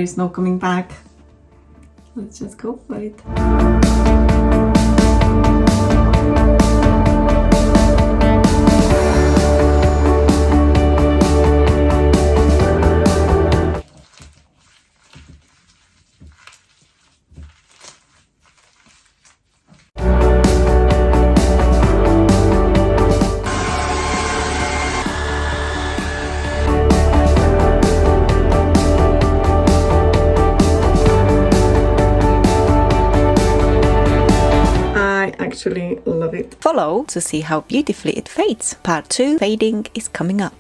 there is no coming back. Let's just go for it. Actually love it. Follow to see how beautifully it fades. Part 2 fading is coming up.